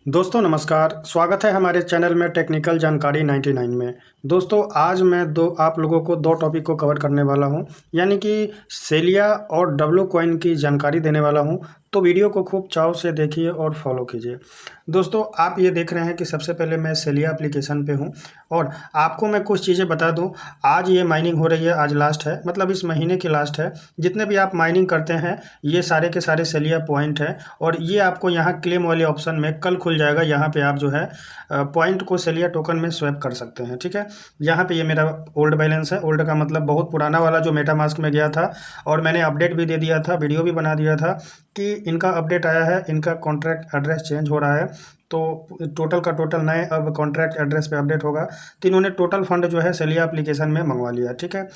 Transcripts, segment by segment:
दोस्तों नमस्कार, स्वागत है हमारे चैनल में टेक्निकल जानकारी 99 में। दोस्तों आज मैं आप लोगों को दो टॉपिक को कवर करने वाला हूं, यानी कि सेलिया और डब्लू कॉइन की जानकारी देने वाला हूं। तो वीडियो को खूब चाव से देखिए और फॉलो कीजिए। दोस्तों आप ये देख रहे हैं कि सबसे पहले मैं सेलिया एप्लीकेशन पे हूं और आपको मैं कुछ चीज़ें बता दूं। आज ये माइनिंग हो रही है, आज लास्ट है, मतलब इस महीने की लास्ट है। जितने भी आप माइनिंग करते हैं ये सारे के सारे सेलिया पॉइंट है और ये आपको यहाँ क्लेम वाले ऑप्शन में कल खुल जाएगा। यहाँ पे आप जो है पॉइंट को सेलिया टोकन में स्वैप कर सकते हैं, ठीक है। यहाँ पे ये मेरा ओल्ड बैलेंस है। ओल्ड का मतलब बहुत पुराना वाला जो मेटामास्क में गया था, और मैंने अपडेट भी दे दिया था, वीडियो भी बना दिया था कि इनका अपडेट आया है, इनका कॉन्ट्रैक्ट एड्रेस चेंज हो रहा है। तो टोटल का टोटल नए अब कॉन्ट्रैक्ट एड्रेस पे अपडेट होगा। तो इन्होंने टोटल फंड जो है सेलिया एप्लीकेशन में मंगवा लिया, ठीक है।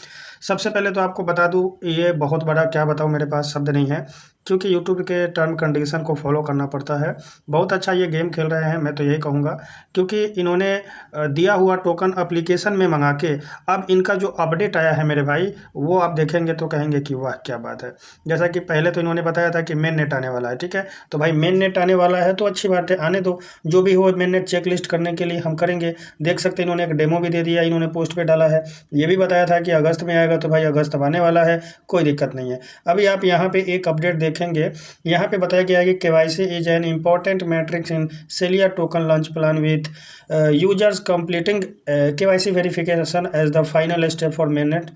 सबसे पहले तो आपको बता दूं, ये बहुत बड़ा क्या बताऊं, मेरे पास शब्द नहीं है, क्योंकि यूट्यूब के टर्म कंडीशन को फॉलो करना पड़ता है। बहुत अच्छा ये गेम खेल रहे हैं, मैं तो यही कहूँगा, क्योंकि इन्होंने दिया हुआ टोकन एप्लीकेशन में मंगा के अब इनका जो अपडेट आया है मेरे भाई, वो आप देखेंगे तो कहेंगे कि वाह क्या बात है। जैसा कि पहले तो इन्होंने बताया था कि मेन नेट आने वाला है, ठीक है। तो भाई मेन नेट आने वाला है तो अच्छी बात है, आने दो। जो भी हो मेन नेट चेक लिस्ट करने के लिए हम करेंगे। देख सकते हैं इन्होंने एक डेमो भी दे दिया, इन्होंने पोस्ट पे डाला है। ये भी बताया था कि अगस्त में आएगा, तो भाई अगस्त अब आने वाला है, कोई दिक्कत नहीं है। अभी आप यहाँ पे एक अपडेट देखेंगे, यहाँ पे बताया गया है कि KYC is an important matrix in Celia token launch plan with users completing KYC verification as the final step for mainnet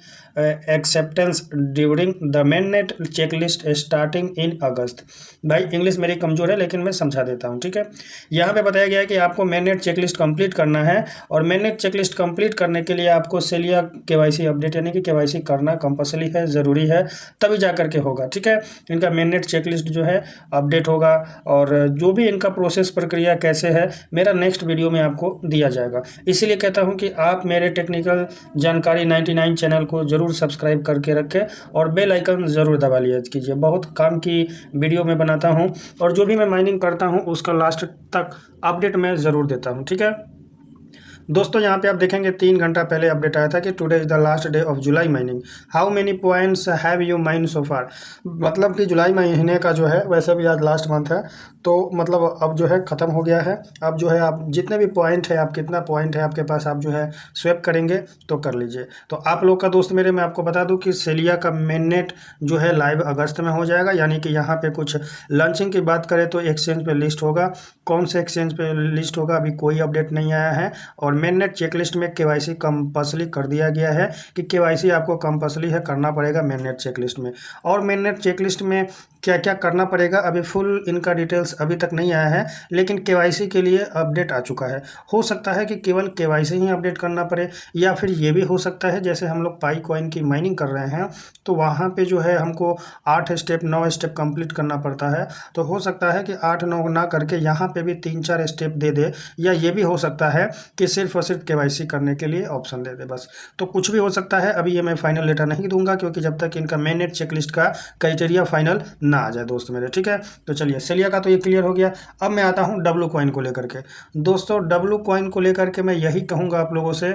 acceptance during the mainnet checklist starting in August. भाई इंग्लिश मेरी कमज़ोर है, लेकिन मैं समझा देता हूँ, ठीक है। यहाँ पे बताया गया है कि आपको मेननेट चेकलिस्ट कंप्लीट करना है, और मेननेट चेकलिस्ट कंप्लीट करने के लिए आपको सेलिया केवाईसी अपडेट यानी कि केवाईसी करना कंपल्सरी है, ज़रूरी है, तभी जा करके होगा, ठीक है। इनका मेननेट चेकलिस्ट जो है अपडेट होगा, और जो भी इनका प्रोसेस प्रक्रिया कैसे है मेरा नेक्स्ट वीडियो में आपको दिया जाएगा। इसीलिए कहता हूं कि आप मेरे टेक्निकल जानकारी 99 चैनल को ज़रूर सब्सक्राइब करके रखें और बेल आइकन ज़रूर दबा लिया कीजिए। बहुत काम की वीडियो में बनाता हूं, और जो भी मैं माइनिंग करता हूं उसका लास्ट तक अपडेट मैं ज़रूर देता हूं, ठीक है। दोस्तों यहाँ पे आप देखेंगे 3 घंटा पहले अपडेट आया था कि today is the last day of July mining, how many points have you mine so far. मतलब कि जुलाई महीने का जो है, वैसे भी आज लास्ट मंथ है, तो मतलब अब जो है ख़त्म हो गया है। अब जो है आप जितने भी पॉइंट है, आप कितना पॉइंट है आपके पास, आप जो है स्वैप करेंगे तो कर लीजिए। तो आप लोग का दोस्त मेरे, मैं आपको बता दूं कि सेलिया का मेननेट जो है लाइव अगस्त में हो जाएगा। यानी कि यहाँ पे कुछ लॉन्चिंग की बात करें तो एक्सचेंज पे लिस्ट होगा। कौन से एक्सचेंज पे लिस्ट होगा अभी कोई अपडेट नहीं आया है। और मेननेट चेकलिस्ट में केवाईसी कंपल्सरी कर दिया गया है कि केवाईसी आपको कंपल्सरी है, करना पड़ेगा मेननेट चेकलिस्ट में। और मेननेट चेकलिस्ट में क्या क्या करना पड़ेगा अभी फुल इनका डिटेल्स अभी तक नहीं आया है, लेकिन केवाईसी के लिए अपडेट आ चुका है। हो सकता है कि केवल केवाईसी ही अपडेट करना पड़े, या फिर ये भी हो सकता है जैसे हम लोग पाई कॉइन की माइनिंग कर रहे हैं तो वहाँ पे जो है हमको 8 स्टेप 9 स्टेप कंप्लीट करना पड़ता है। तो हो सकता है कि 8-9 ना करके यहाँ पे भी 3-4 स्टेप दे दे, या ये भी हो सकता है कि सिर्फ और सिर्फ केवाईसी करने के लिए ऑप्शन दे दे, बस। तो कुछ भी हो सकता है। अभी ये मैं फाइनल डेटा नहीं दूंगा, क्योंकि जब तक इनका मेननेट चेकलिस्ट का क्राइटेरिया फाइनल ना आ जाए दोस्त मेरे, ठीक है। तो चलिए सेलिया का तो ये क्लियर हो गया। अब मैं आता हूँ डब्लू कॉइन को लेकर के। दोस्तों डब्लू कॉइन को लेकर के मैं यही कहूँगा आप लोगों से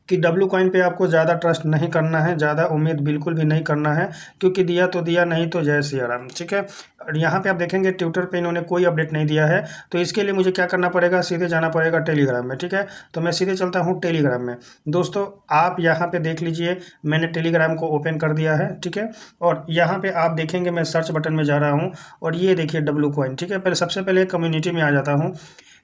कि डब्लू कॉइन पे आपको ज़्यादा ट्रस्ट नहीं करना है, ज़्यादा उम्मीद बिल्कुल भी नहीं करना है, क्योंकि दिया तो दिया, नहीं तो जय सिया राम, ठीक है। और यहाँ पे आप देखेंगे ट्विटर पे इन्होंने कोई अपडेट नहीं दिया है, तो इसके लिए मुझे क्या करना पड़ेगा, सीधे जाना पड़ेगा टेलीग्राम में, ठीक है। तो मैं सीधे चलता हूँ टेलीग्राम में। दोस्तों आप यहाँ पे देख लीजिए, मैंने टेलीग्राम को ओपन कर दिया है, ठीक है। और यहाँ पे आप देखेंगे मैं सर्च बटन में जा रहा हूँ, और ये देखिए डब्लू कॉइन, ठीक है। पहले सबसे पहले कम्युनिटी में आ जाता हूँ।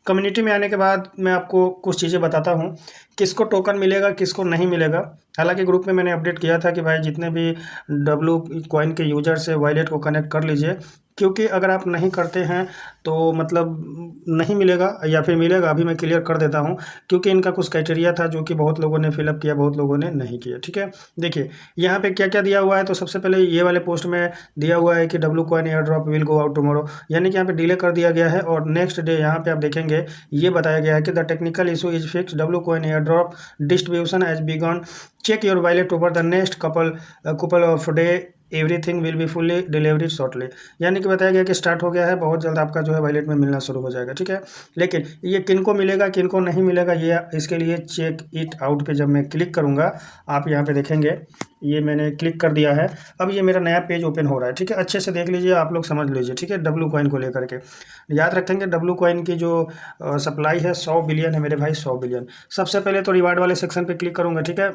कम्युनिटी में आने के बाद मैं आपको कुछ चीज़ें बताता हूँ, किसको टोकन मिलेगा किसको नहीं मिलेगा। हालांकि ग्रुप में मैंने अपडेट किया था कि भाई जितने भी डब्लू कॉइन के यूजर से वॉलेट को कनेक्ट कर लीजिए, क्योंकि अगर आप नहीं करते हैं तो मतलब नहीं मिलेगा, या फिर मिलेगा अभी मैं क्लियर कर देता हूं, क्योंकि इनका कुछ क्राइटेरिया था जो कि बहुत लोगों ने फिलअप किया, बहुत लोगों ने नहीं किया, ठीक है। देखिए यहाँ पे क्या क्या दिया हुआ है। तो सबसे पहले ये वाले पोस्ट में दिया हुआ है कि W coin air drop will go out tomorrow, यानी कि यहाँ पे डिले कर दिया गया है, और नेक्स्ट डे यहाँ पे आप देखेंगे ये बताया गया है कि the technical issue is fix, W coin air drop distribution as begun, check your wallet over the next couple of day everything will be fully delivery shortly, यानी कि बताया गया कि स्टार्ट हो गया है, बहुत जल्द आपका जो है वॉलेट में मिलना शुरू हो जाएगा। ठीक है, लेकिन ये किन को मिलेगा किन को नहीं मिलेगा, ये इसके लिए चेक इट आउट पे जब मैं क्लिक करूँगा, आप यहाँ पे देखेंगे ये मैंने क्लिक कर दिया है। अब ये मेरा नया पेज ओपन हो रहा है। ठीक है, अच्छे से देख लीजिए, आप लोग समझ लीजिए। ठीक है, डब्लू कॉइन को लेकर के याद रखेंगे, डब्लू कॉइन की जो सप्लाई है 100 बिलियन है मेरे भाई, 100 बिलियन। सबसे पहले तो रिवार्ड वाले सेक्शन पे क्लिक करूँगा। ठीक है,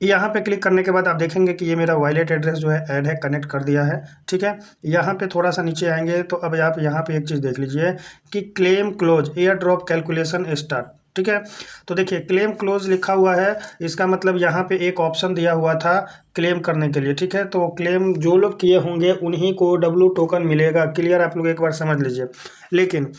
यहाँ पे क्लिक करने के बाद आप देखेंगे कि ये मेरा वॉलेट एड्रेस जो है ऐड है, कनेक्ट कर दिया है। ठीक है, यहाँ पे थोड़ा सा नीचे आएंगे तो अब आप यहाँ पे एक चीज़ देख लीजिए कि claim close air drop calculation start. ठीक है, तो देखिए क्लेम क्लोज लिखा हुआ है, इसका मतलब यहाँ पे एक ऑप्शन दिया हुआ था क्लेम करने के लिए। ठीक है, तो क्लेम जो लोग किए होंगे उन्हीं को डब्लू टोकन मिलेगा। क्लियर, आप लोग एक बार समझ लीजिए। लेकिन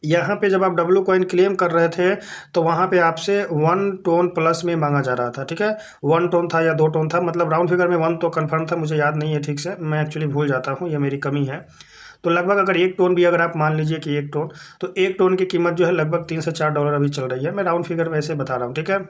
यहाँ पे जब आप डब्लू कॉइन क्लेम कर रहे थे तो वहाँ पे आपसे 1 टोन प्लस में मांगा जा रहा था। ठीक है, 1 टोन था या 2 टोन था, मतलब राउंड फिगर में 1 तो कंफर्म था, मुझे याद नहीं है ठीक से, मैं एक्चुअली भूल जाता हूँ, ये मेरी कमी है। तो लगभग अगर 1 टोन भी, अगर आप मान लीजिए कि 1 टोन, तो 1 टोन की कीमत जो है लगभग $3 से $4 अभी चल रही है। मैं राउंड फिगर वैसे बता रहा हूँ। ठीक है,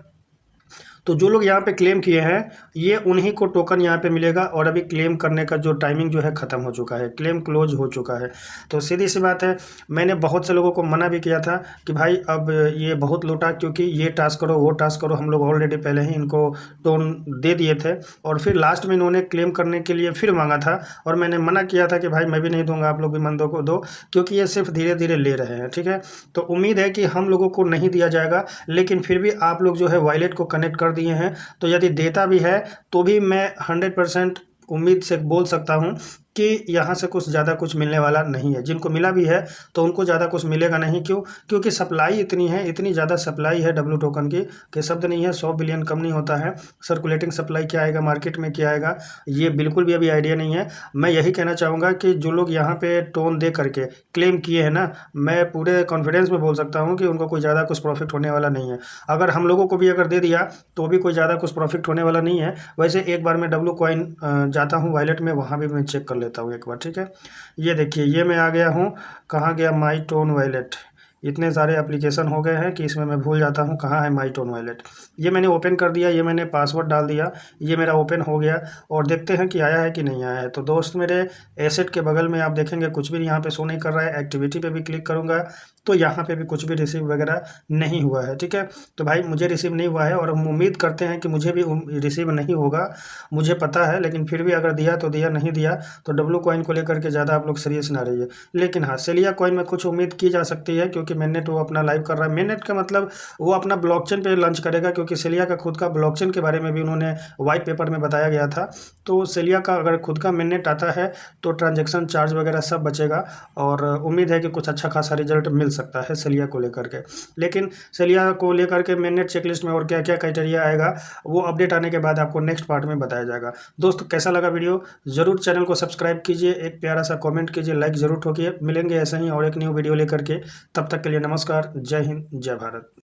तो जो लोग यहाँ पे क्लेम किए हैं ये उन्हीं को टोकन यहाँ पे मिलेगा, और अभी क्लेम करने का जो टाइमिंग जो है ख़त्म हो चुका है, क्लेम क्लोज हो चुका है। तो सीधी सी बात है, मैंने बहुत से लोगों को मना भी किया था कि भाई अब ये बहुत लूटा, क्योंकि ये टास्क करो वो टास्क करो, हम लोग ऑलरेडी पहले ही इनको टोन दे दिए थे, और फिर लास्ट में इन्होंने क्लेम करने के लिए फिर मांगा था, और मैंने मना किया था कि भाई मैं भी नहीं दूंगा, आप लोग भी मन दो, क्योंकि ये सिर्फ धीरे धीरे ले रहे हैं। ठीक है, तो उम्मीद है कि हम लोगों को नहीं दिया जाएगा, लेकिन फिर भी आप लोग जो है वॉलेट को कनेक्ट कर दिए हैं, तो यदि देता भी है तो भी मैं 100% उम्मीद से बोल सकता हूं कि यहाँ से कुछ ज़्यादा कुछ मिलने वाला नहीं है। जिनको मिला भी है तो उनको ज़्यादा कुछ मिलेगा नहीं। क्यों? क्योंकि सप्लाई इतनी है, इतनी ज़्यादा सप्लाई है डब्लू टोकन की कि शब्द नहीं है। 100 बिलियन कम नहीं होता है। सर्कुलेटिंग सप्लाई क्या आएगा, मार्केट में क्या आएगा, ये बिल्कुल भी अभी आइडिया नहीं है। मैं यही कहना चाहूँगा कि जो लोग यहाँ पे टोन दे करके क्लेम किए हैं ना, मैं पूरे कॉन्फिडेंस में बोल सकता हूँ कि उनको कोई ज़्यादा कुछ प्रॉफिट होने वाला नहीं है। अगर हम लोगों को भी अगर दे दिया तो भी कोई ज़्यादा कुछ प्रॉफिट होने वाला नहीं है। वैसे एक बार मैं डब्लू कॉइन जाता हूँ वॉलेट में, वहाँ भी मैं चेक कर लेता हूँ एक बार। ठीक है, ये देखिए ये मैं आ गया हूँ, कहाँ गया माई टोन वॉलेट। इतने सारे एप्लीकेशन हो गए हैं कि इसमें मैं भूल जाता हूँ कहाँ है माई टोन वॉलेट। ये मैंने ओपन कर दिया, ये मैंने पासवर्ड डाल दिया, ये मेरा ओपन हो गया, और देखते हैं कि आया है कि नहीं आया है। तो दोस्त मेरे, एसेट के बगल में आप देखेंगे कुछ भी यहाँ पे शो नहीं कर रहा है। एक्टिविटी पे भी क्लिक करूँगा तो यहाँ पे भी कुछ भी रिसीव वगैरह नहीं हुआ है। ठीक है, तो भाई मुझे रिसीव नहीं हुआ है, और हम उम्मीद करते हैं कि मुझे भी रिसीव नहीं होगा, मुझे पता है। लेकिन फिर भी अगर दिया तो दिया, नहीं दिया तो डब्लू कॉइन को लेकर के ज़्यादा आप लोग सीरियस ना रहिए। लेकिन हाँ, सेलिया कॉइन में कुछ उम्मीद की जा सकती है, क्योंकि मेननेट वो अपना लाइव कर रहा है। मेननेट का मतलब वो अपना ब्लॉकचेन पे लॉन्च करेगा, क्योंकि सेलिया का खुद का ब्लॉकचेन के बारे में भी उन्होंने व्हाइट पेपर में बताया गया था। तो सेलिया का अगर खुद का मेननेट आता है तो ट्रांजेक्शन चार्ज वगैरह सब बचेगा, और उम्मीद है कि कुछ अच्छा खासा रिजल्ट मिल सकता है सेलिया को लेकर के। लेकिन सेलिया को लेकर के मेननेट चेकलिस्ट में और क्या क्या क्राइटेरिया आएगा वो अपडेट आने के बाद आपको नेक्स्ट पार्ट में बताया जाएगा। दोस्तों कैसा लगा वीडियो, ज़रूर चैनल को सब्सक्राइब कीजिए, एक प्यारा सा कमेंट कीजिए, लाइक ज़रूर ठोकिए। मिलेंगे ऐसे ही और एक न्यू वीडियो लेकर के, तब तक के लिए नमस्कार, जय हिंद, जय भारत।